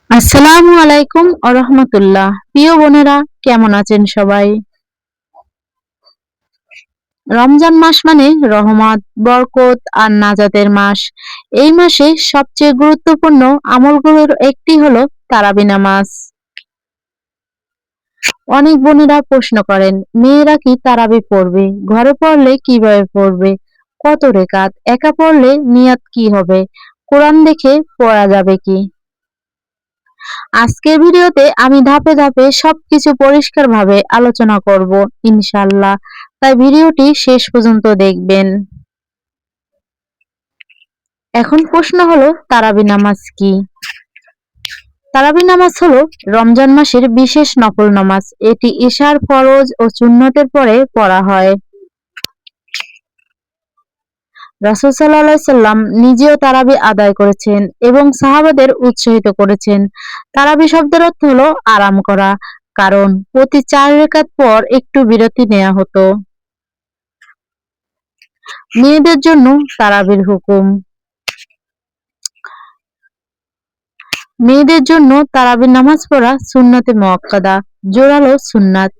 আসসালামু আলাইকুম রাহমাতুল্লাহ। প্রিয় বোনেরা, কেমন আছেন সবাই? রমজান মাস মানে রহমত, বরকত আর নাজাতের মাস। এই মাসে সবচেয়ে গুরুত্বপূর্ণ আমলগুলোর একটি হলো তারাবি নামাজ। অনেক বোনেরা প্রশ্ন করেন, মেয়েরা কি তারাবি পড়বে? ঘরে পড়লে কিভাবে পড়বে? কত রেকাত? একা পড়লে নিয়াত কি হবে? কোরআন দেখে পড়া যাবে কি? আজকের ভিডিওতে আমি ধাপে ধাপে সবকিছু পরিষ্কারভাবে আলোচনা করব ইনশাআল্লাহ। তাই ভিডিওটি শেষ পর্যন্ত দেখবেন। এখন প্রশ্ন হলো, তারাবি নামাজ কি? তারাবি নামাজ হলো রমজান মাসের বিশেষ নফল নামাজ। এটি ইশার ফরজ ও সুন্নতের পরে পড়া হয়। রাসূল সাল্লাল্লাহু আলাইহি সাল্লাম নিজেও তারাবি আদায় করেছেন এবং সাহাবাদের উৎসাহিত করেছেন। তারাবি শব্দের অর্থ হলো আরাম করা, কারণ প্রতি 4 রাকাত পর একটু বিরতি নেওয়া হতো। মেয়েদের জন্য তারাবির হুকুম। মেয়েদের জন্য তারাবির নামাজ পড়া সুন্নতে মুআক্কাদা, জোরালো সুন্নাত।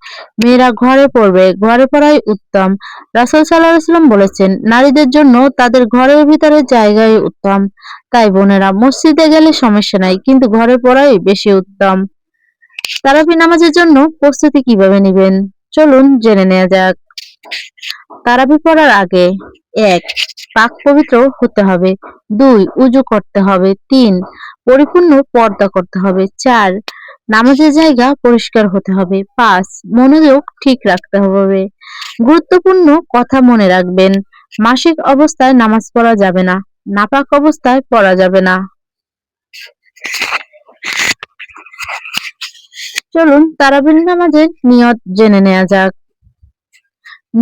মেয়েরা ঘরে পড়বে, ঘরে পড়াই উত্তম। রাসূল সাল্লাল্লাহু আলাইহি ওয়াসাল্লাম বলেছেন, নারীদের জন্য তাদের ঘরের ভিতরে জায়গাই উত্তম। তাই বোনেরা, মসজিদে গেলে সমস্যা নাই, কিন্তু ঘরে পড়াই বেশি উত্তম। তারাবি নামাজের জন্য প্রস্তুতি কিভাবে নিবেন, চলুন জেনে নেওয়া যাক। তারাবি পড়ার আগে: ১. পাক পবিত্র হতে হবে। ২. উযু করতে হবে। ৩. পরিপূর্ণ পর্দা করতে হবে। ৪. নামাজের জায়গা পরিষ্কার হতে হবে। ৫. মনোযোগ ঠিক রাখতে হবে। গুরুত্বপূর্ণ কথা মনে রাখবেন: মাসিক অবস্থায় নামাজ পড়া যাবে না, নাপাক অবস্থায় পড়া যাবে না। চলুন তারাবির নামাজের নিয়ত জেনে নেওয়া যাক।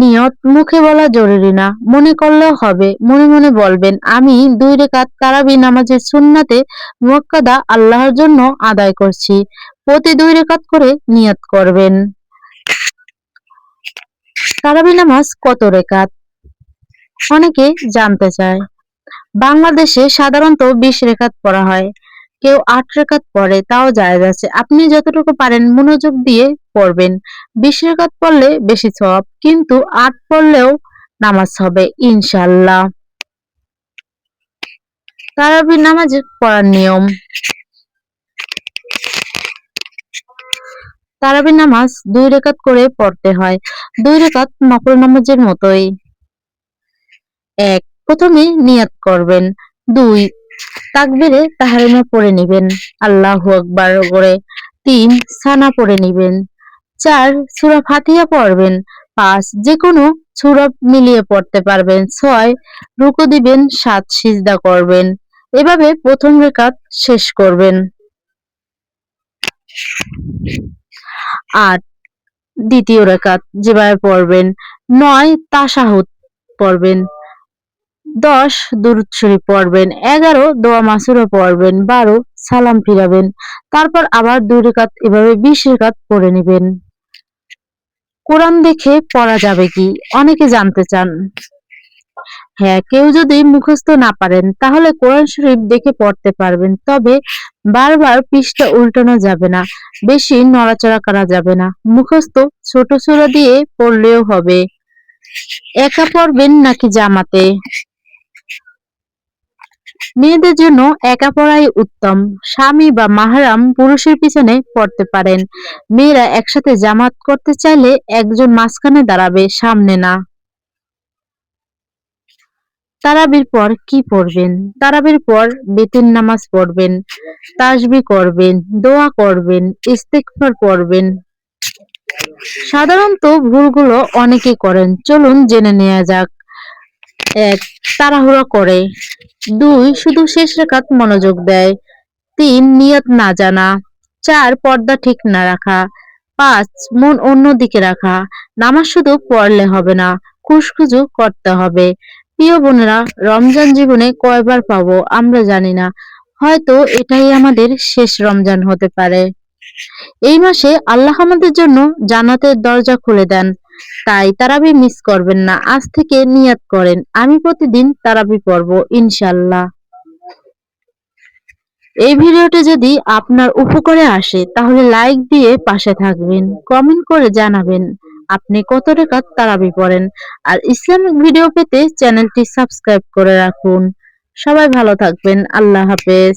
নিয়ত মুখে বলা জরুরি না, মনে করলেও হবে। মনে মনে বলবেন, আমি 2 রাকাত তারাবি নামাজের সুন্নাতে মুআক্কাদা আল্লাহর জন্য আদায় করছি। প্রতি 2 রাকাত করে নিয়ত করবেন। তারাবি নামাজ কত রাকাত? অনেকে জানতে চায়। বাংলাদেশে সাধারণত 20 রাকাত পড়া হয়। কেউ 8 রাকাত পড়ে, তাও জায়েজ আছে। আপনি যতটুকু পারেন মনোযোগ দিয়ে পড়বেন। 20 রাকাত পড়লে বেশি সওয়াব, কিন্তু 8 পড়লেও নামাজ হবে ইনশাআল্লাহ। তারাবি নামাজ পড়ার নিয়ম: তারাবি নামাজ 2 রাকাত করে পড়তে হয়। 2 রাকাত নফল নামাজের মতোই। ১. প্রথমে নিয়ত করবেন। ২. তাকবীরে তাহরিমা পড়ে নিবেন, আল্লাহু আকবার করে। ৩. সানা পড়ে নিবেন। ৪. সূরা ফাতিহা পড়বেন। ৫. যেকোনো সূরা মিলিয়ে পড়তে পারবেন। ৬. রুকু দিবেন। ৭. সিজদা করবেন। এভাবে প্রথম রাকাত শেষ করবেন। ৮. দ্বিতীয় রাকাত যেভাবে পড়বেন। ৯. তাশাহুদ পড়বেন। ১০. দুরূদ শরীফ পড়বেন। ১১. দোয়া মাসুরা পড়বেন। ১২. সালাম ফিরাবেন। তারপর আবার ২ রাকাত, এভাবে ২০ রাকাত পড়ে নিবেন। কোরআন দেখে পড়া যাবে কি, অনেকে জানতে চান। হ্যাঁ, কেউ যদি মুখস্থ না পারেন তাহলে কোরআন শরীফ দেখে পড়তে পারবেন, তবে বারবার পৃষ্ঠা উল্টানো যাবে না, বেশি নড়াচড়া করা যাবে না। মুখস্থ ছোট সূরা দিয়ে পড়লেও হবে। একা পড়বেন নাকি জামাতে? মেয়েদের জন্য একা পড়াই উত্তম। স্বামী বা মাহরাম পুরুষের পিছনে পড়তে পারেন। মেয়েরা একসাথে জামাত করতে চাইলে একজন মাঝখানে দাঁড়াবে, সামনে না। তারাবির পর কি পড়বেন? তারাবির পর বেতের নামাজ পড়বেন, তাসবিহ করবেন, দোয়া করবেন, ইস্তিগফার পড়বেন। সাধারণত ভুলগুলো অনেকে করেন, চলুন জেনে নেওয়া যাক। ১. তাড়াহুড়া করে। ২. শুধু শেষ রাকাত মনোযোগ দেয়। ৩. নিয়ত না জানা। ৪. পর্দা ঠিক না রাখা। ৫. মন অন্যদিকে রাখা। নামাজ শুধু পড়লে হবে না, খুশখুশু করতে হবে। প্রিয় বোনেরা, রমজান জীবনে কয়বার পাবো আমরা জানি না। হয়তো এটাই আমাদের শেষ রমজান হতে পারে। এই মাসে আল্লাহ আমাদের জন্য জান্নাতের দরজা খুলে দেন। তাই তারাবি মিস করবেন না। আজ থেকে নিয়ত করেন, আমি প্রতিদিন তারাবি পড়ব ইনশাআল্লাহ। এই ভিডিওটি যদি আপনার উপকারে আসে তাহলে লাইক দিয়ে পাশে থাকবেন, কমেন্ট করে জানাবেন আপনি কত টাকা তারাবি পড়েন। আর ইসলামিক ভিডিও পেতে চ্যানেলটি সাবস্ক্রাইব করে রাখুন। সবাই ভালো থাকবেন। আল্লাহ হাফেজ।